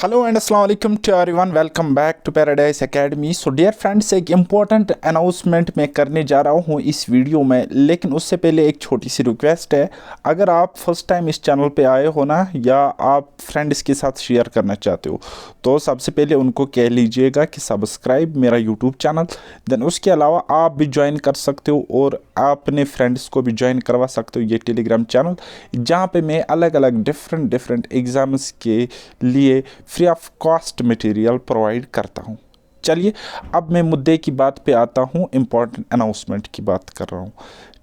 Hello and अस्सलाम वालेकुम to everyone, welcome back to Paradise Academy. So dear friends, एक important announcement मैं करने जा रहा हूँ इस वीडियो में, लेकिन उससे पहले एक छोटी सी रिक्वेस्ट है। अगर आप फर्स्ट टाइम इस चैनल पे आए हो ना, या आप फ्रेंड्स के साथ शेयर करना चाहते हो, तो सबसे पहले उनको कह लीजिएगा कि सब्सक्राइब मेरा यूट्यूब चैनल। देन उसके अलावा आप भी ज्वाइन कर सकते हो और अपने फ्रेंड्स को भी ज्वाइन करवा सकते हो ये टेलीग्राम चैनल, जहाँ पे मैं अलग अलग डिफरेंट एग्ज़ाम्स के लिए free of cost material provide करता हूँ। चलिए अब मैं मुद्दे की बात पे आता हूँ, इम्पॉर्टेंट अनाउंसमेंट की बात कर रहा हूँ।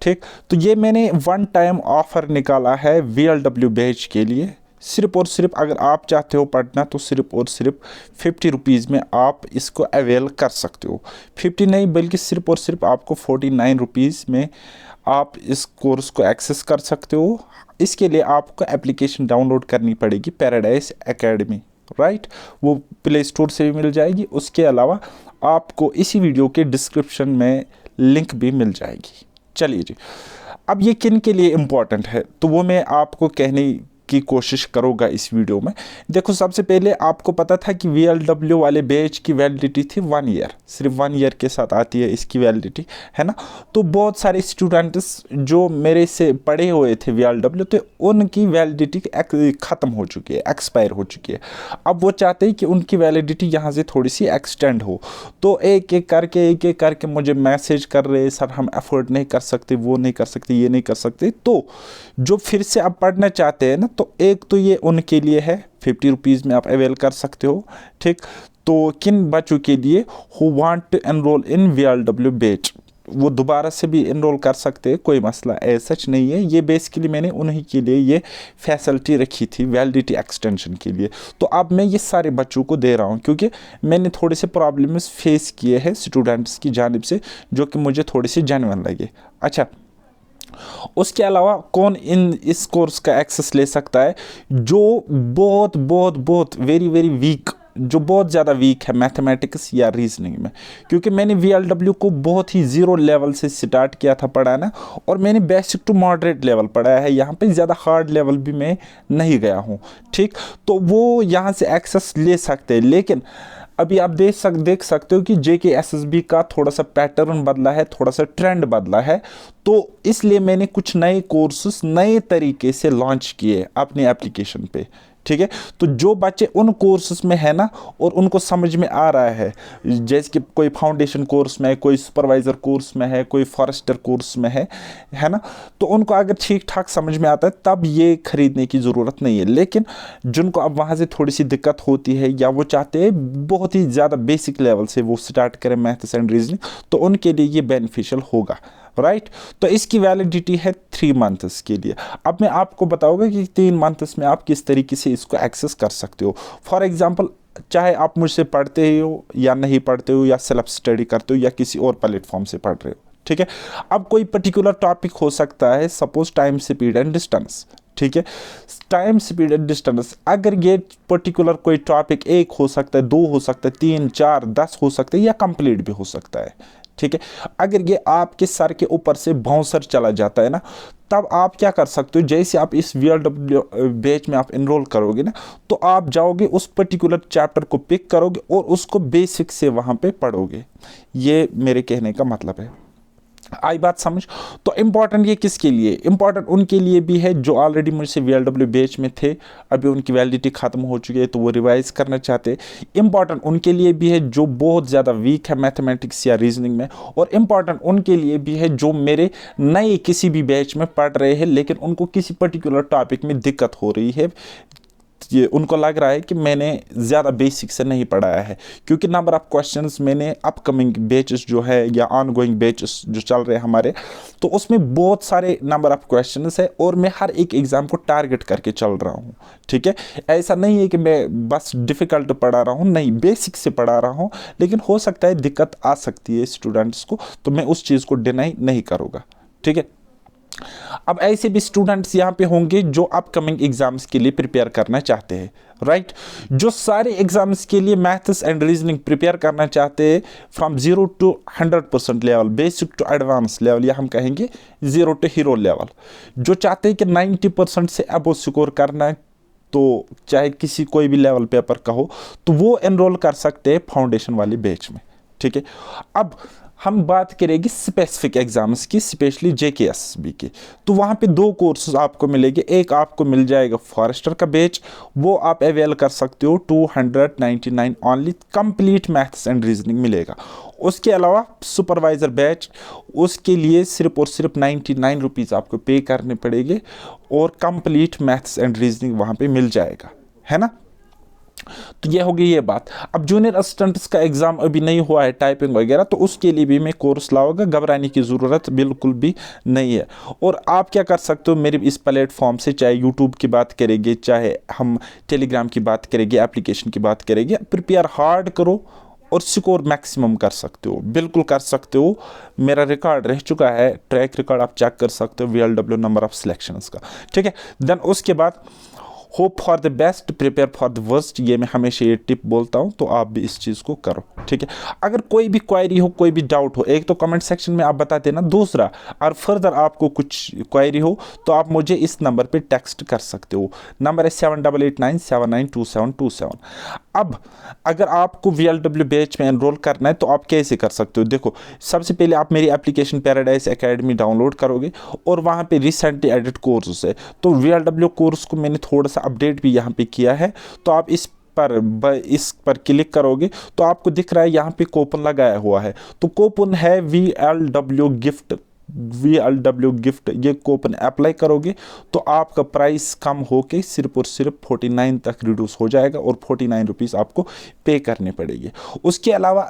ठीक, तो ये मैंने वन टाइम ऑफ़र निकाला है VLW बैच के लिए। सिर्फ और सिर्फ अगर आप चाहते हो पढ़ना तो सिर्फ और सिर्फ 50 रुपीज़ में आप इसको अवेल कर सकते हो। 50 नहीं बल्कि सिर्फ और सिर्फ आपको 49 रुपीज़ में आप इस कोर्स को एक्सेस कर सकते हो। इसके लिए आपको एप्लीकेशन डाउनलोड करनी पड़ेगी, पैराडाइज एकेडमी, राइट। वो प्ले स्टोर से भी मिल जाएगी। उसके अलावा आपको इसी वीडियो के डिस्क्रिप्शन में लिंक भी मिल जाएगी। चलिए जी, अब ये किन के लिए इम्पोर्टेंट है तो वो मैं आपको कहने की कोशिश करूँगा इस वीडियो में। देखो, सबसे पहले आपको पता था कि VLW वाले बैच की वैलिडिटी थी 1 ईयर, सिर्फ 1 ईयर के साथ आती है इसकी वैलिडिटी, है ना। तो बहुत सारे स्टूडेंट्स जो मेरे से पढ़े हुए थे VLW, तो उनकी वैलिडिटी ख़त्म हो चुकी है, एक्सपायर हो चुकी है। अब वो चाहते हैं कि उनकी वैलिडिटी यहाँ से थोड़ी सी एक्सटेंड हो, तो एक एक करके मुझे मैसेज कर रहे, सर हम अफोर्ड नहीं कर सकते, वो नहीं कर सकते, ये नहीं कर सकते। तो जो फिर से अब पढ़ना चाहते हैं ना, तो एक तो ये उनके लिए है, 50 रुपीज़ में आप अवेल कर सकते हो। ठीक, तो किन बच्चों के लिए who want to enroll in VLW batch, वो दोबारा से भी इनरोल कर सकते हैं, कोई मसला ऐसा सच नहीं है। ये बेसिकली मैंने उन्हीं के लिए ये फैसिलिटी रखी थी, वैलिडिटी एक्सटेंशन के लिए। तो अब मैं ये सारे बच्चों को दे रहा हूँ, क्योंकि मैंने थोड़े से प्रॉब्लम्स फेस किए हैं स्टूडेंट्स की जानिब से, जो कि मुझे थोड़ी सी जेन्युइन लगे। अच्छा, उसके अलावा कौन इस कोर्स का एक्सेस ले सकता है? जो बहुत वेरी वीक, जो बहुत ज़्यादा वीक है मैथमेटिक्स या रीजनिंग में, क्योंकि मैंने VLW को बहुत ही ज़ीरो लेवल से स्टार्ट किया था पढ़ाना, और मैंने बेसिक टू मॉडरेट लेवल पढ़ाया है। यहाँ पे ज़्यादा हार्ड लेवल भी मैं नहीं गया हूँ। ठीक, तो वो यहाँ से एक्सेस ले सकते हैं, लेकिन अभी आप देख सकते हो कि JKSSB का थोड़ा सा पैटर्न बदला है, थोड़ा सा ट्रेंड बदला है। तो इसलिए मैंने कुछ नए कोर्सेस नए तरीके से लॉन्च किए अपने एप्लीकेशन पे। ठीक है, तो जो बच्चे उन कोर्सेस में है ना, और उनको समझ में आ रहा है, जैसे कि कोई फाउंडेशन कोर्स में है, कोई सुपरवाइज़र कोर्स में है, कोई फॉरेस्टर कोर्स में है ना, तो उनको अगर ठीक ठाक समझ में आता है तब ये खरीदने की ज़रूरत नहीं है। लेकिन जिनको अब वहाँ से थोड़ी सी दिक्कत होती है, या वो चाहते हैं बहुत ही ज़्यादा बेसिक लेवल से वो स्टार्ट करें मैथ्स एंड रीजनिंग, तो उनके लिए ये बेनिफिशियल होगा, राइट। तो इसकी वैलिडिटी है 3 मंथ्स के लिए। अब मैं आपको बताऊंगा कि 3 मंथ्स में आप किस तरीके से इसको एक्सेस कर सकते हो। फॉर एग्जांपल, चाहे आप मुझसे पढ़ते हो या नहीं पढ़ते हो, या सेल्फ स्टडी करते हो, या किसी और प्लेटफॉर्म से पढ़ रहे हो, ठीक है। अब कोई पर्टिकुलर टॉपिक हो सकता है, suppose time, speed and distance. ठीक है, टाइम, स्पीड एंड डिस्टेंस, अगर ये पर्टिकुलर कोई टॉपिक एक हो सकता है, 2 हो सकता है, 3, 4, 10 हो सकते हैं, या कंप्लीट भी हो सकता है। ठीक है, अगर ये आपके सर के ऊपर से बाउंसर चला जाता है ना, तब आप क्या कर सकते हो, जैसे आप इस VLW बैच में आप इनरोल करोगे ना, तो आप जाओगे उस पर्टिकुलर चैप्टर को पिक करोगे और उसको बेसिक से वहाँ पे पढ़ोगे। ये मेरे कहने का मतलब है। आई बात समझ? तो इम्पॉर्टेंट ये किसके लिए? इम्पॉर्टेंट उनके लिए भी है जो ऑलरेडी मुझसे VLW बैच में थे, अभी उनकी वैलिडिटी ख़त्म हो चुकी है तो वो रिवाइज करना चाहते हैं। इम्पॉर्टेंट उनके लिए भी है जो बहुत ज़्यादा वीक है मैथमेटिक्स या रीजनिंग में, और इम्पॉर्टेंट उनके लिए भी है जो मेरे नए किसी भी बैच में पढ़ रहे हैं, लेकिन उनको किसी पर्टिकुलर टॉपिक में दिक्कत हो रही है। ये उनको लग रहा है कि मैंने ज़्यादा बेसिक से नहीं पढ़ाया है, क्योंकि नंबर ऑफ़ क्वेश्चंस मैंने अपकमिंग बैचेस जो है, या ऑनगोइंग बैचेस जो चल रहे हैं हमारे, तो उसमें बहुत सारे नंबर ऑफ़ क्वेश्चंस है, और मैं हर एक एग्ज़ाम को टारगेट करके चल रहा हूँ। ठीक है, ऐसा नहीं है कि मैं बस डिफ़िकल्ट पढ़ा रहा हूँ, नहीं, बेसिक से पढ़ा रहा हूँ, लेकिन हो सकता है दिक्कत आ सकती है स्टूडेंट्स को, तो मैं उस चीज़ को डिनाई नहीं करूँगा। ठीक है, अब ऐसे भी स्टूडेंट्स यहाँ पे होंगे जो अपकमिंग एग्जाम्स के लिए प्रिपेयर करना चाहते हैं, राइट। जो सारे एग्जाम्स के लिए मैथ्स एंड रीजनिंग प्रिपेयर करना चाहते हैं, from 0 to 100% level, basic to advance level, या हम कहेंगे 0 to हीरो लेवल। जो चाहते हैं कि 90% से अबव स्कोर करना, तो चाहे किसी कोई भी लेवल पेपर का हो, तो वो एनरोल कर सकते हैं फाउंडेशन वाली बैच में। ठीक है, अब हम बात करेंगे स्पेसिफिक एग्जाम्स की, स्पेशली JKSB की। तो वहाँ पे 2 कोर्सेज आपको मिलेंगे। एक आपको मिल जाएगा फॉरेस्टर का बैच, वो आप अवेल कर सकते हो 299 only, complete maths and reasoning मिलेगा। उसके अलावा सुपरवाइज़र बैच, उसके लिए सिर्फ और सिर्फ 99 रुपीज़ आपको पे करने पड़ेंगे और कंप्लीट मैथ्स एंड रीजनिंग वहाँ पे मिल जाएगा, है ना। तो ये हो गई ये बात। अब जूनियर असिस्टेंट्स का एग्जाम अभी नहीं हुआ है, टाइपिंग वगैरह, तो उसके लिए भी मैं कोर्स लाऊंगा, घबराने की ज़रूरत बिल्कुल भी नहीं है। और आप क्या कर सकते हो मेरे इस प्लेटफॉर्म से, चाहे यूट्यूब की बात करेंगे, चाहे हम टेलीग्राम की बात करेंगे, एप्लीकेशन की बात करेंगे, प्रिपेयर हार्ड करो और स्कोर मैक्सिमम कर सकते हो, बिल्कुल कर सकते हो। मेरा रिकॉर्ड रह चुका है, ट्रैक रिकॉर्ड आप चेक कर सकते हो VLW नंबर ऑफ सिलेक्शंस का। ठीक है, देन उसके बाद hope for the best, prepare for the worst, ये मैं हमेशा ये टिप बोलता हूँ, तो आप भी इस चीज़ को करो। ठीक है, अगर कोई भी क्वेरी हो, कोई भी डाउट हो, एक तो कमेंट सेक्शन में आप बता देना, दूसरा और फर्दर आपको कुछ क्वेरी हो तो आप मुझे इस नंबर पे टेक्स्ट कर सकते हो। नंबर है 7889792727। अब अगर आपको VLW बैच में एनरोल करना है तो आप कैसे कर सकते हो। देखो, सबसे पहले आप मेरी एप्लीकेशन पैराडाइज एकेडमी डाउनलोड करोगे और वहाँ पे रिसेंटली एडिट कोर्स है, तो VLW कोर्स को मैंने थोड़ा सा अपडेट भी यहाँ पे किया है। तो आप इस पर क्लिक करोगे तो आपको दिख रहा है यहाँ पे कूपन लगाया हुआ है, तो कूपन है VLW गिफ्ट। ये कूपन अप्लाई करोगे तो आपका प्राइस कम होके सिर्फ और सिर्फ 49 तक रिड्यूस हो जाएगा और 49 रुपीज़ आपको पे करने पड़ेंगे। उसके अलावा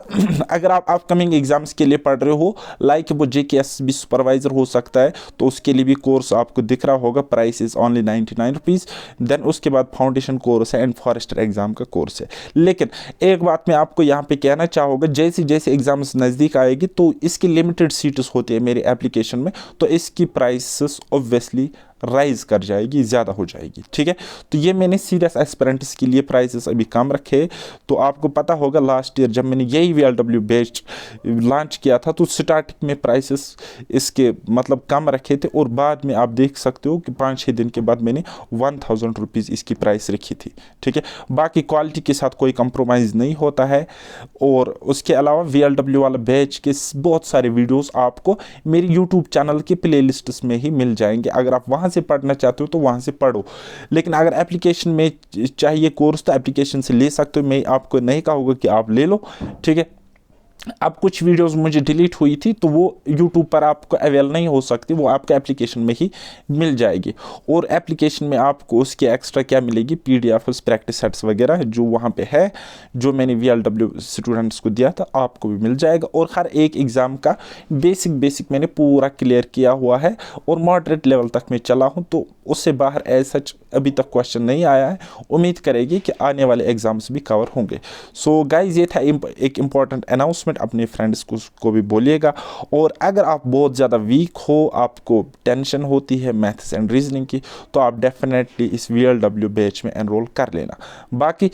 अगर आप अपकमिंग एग्जाम्स के लिए पढ़ रहे हो, लाइक वो JKSB सुपरवाइज़र हो सकता है, तो उसके लिए भी कोर्स आपको दिख रहा होगा, price is only 99 rupees. Then उसके बाद फाउंडेशन कोर्स है एंड फॉरेस्टर एग्जाम का कोर्स है। लेकिन एक बात मैं आपको यहाँ पे कहना चाहूँगा, जैसे जैसे एग्जाम्स नज़दीक आएगी तो इसकी लिमिटेड सीट्स होती है मेरी एप्लीकेशन में, तो इसकी प्राइसेस ऑब्वियसली राइज कर जाएगी, ज़्यादा हो जाएगी। ठीक है, तो ये मैंने सीरियस एस्पिरेंट्स के लिए प्राइसेस अभी कम रखे। तो आपको पता होगा लास्ट ईयर जब मैंने यही VLW बैच लॉन्च किया था तो स्टार्टिंग में प्राइसेस इसके मतलब कम रखे थे, और बाद में आप देख सकते हो कि 5-6 दिन के बाद मैंने 1000 रुपीज़ इसकी प्राइस रखी थी। ठीक है, बाकी क्वालिटी के साथ कोई कंप्रोमाइज़ नहीं होता है। और उसके अलावा VLW वाला बैच के बहुत सारे वीडियोज़ आपको मेरी यूट्यूब चैनल के प्ले लिस्ट में ही मिल जाएंगे। अगर आप वहाँ से पढ़ना चाहते हो तो वहाँ से पढ़ो, लेकिन अगर एप्लीकेशन में चाहिए कोर्स तो एप्लीकेशन से ले सकते हो। मैं आपको नहीं कहूँगा कि आप ले लो। ठीक है, अब कुछ वीडियोस मुझे डिलीट हुई थी तो वो यूट्यूब पर आपको अवेल नहीं हो सकती, वो आपको एप्लीकेशन में ही मिल जाएगी। और एप्लीकेशन में आपको उसके एक्स्ट्रा क्या मिलेगी, PDFs, प्रैक्टिस सेट्स वगैरह जो वहाँ पे है, जो मैंने VLW स्टूडेंट्स को दिया था, आपको भी मिल जाएगा। और हर एक एग्ज़ाम का बेसिक मैंने पूरा क्लियर किया हुआ है और मॉडरेट लेवल तक मैं चला हूँ, तो उससे बाहर एज सच अभी तक क्वेश्चन नहीं आया है। उम्मीद करेगी कि आने वाले एग्जाम्स भी कवर होंगे। सो गाइज, ये था एक इम्पॉर्टेंट अनाउंसमेंट, अपने फ्रेंड्स को भी बोलिएगा। और अगर आप बहुत ज़्यादा वीक हो, आपको टेंशन होती है मैथ्स एंड रीजनिंग की, तो आप डेफिनेटली इस VLW बैच में एनरोल कर लेना। बाकी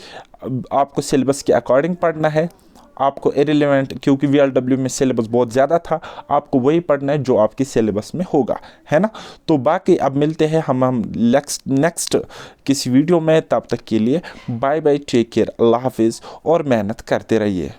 आपको सिलेबस के अकॉर्डिंग पढ़ना है, आपको इरेलेवेंट, क्योंकि VLW में सिलेबस बहुत ज़्यादा था, आपको वही पढ़ना है जो आपके सिलेबस में होगा, है ना। तो बाकी अब मिलते हैं हम नेक्स्ट किसी वीडियो में। तब तक के लिए बाय बाय, टेक केयर, अल्लाह हाफिज़ और मेहनत करते रहिए।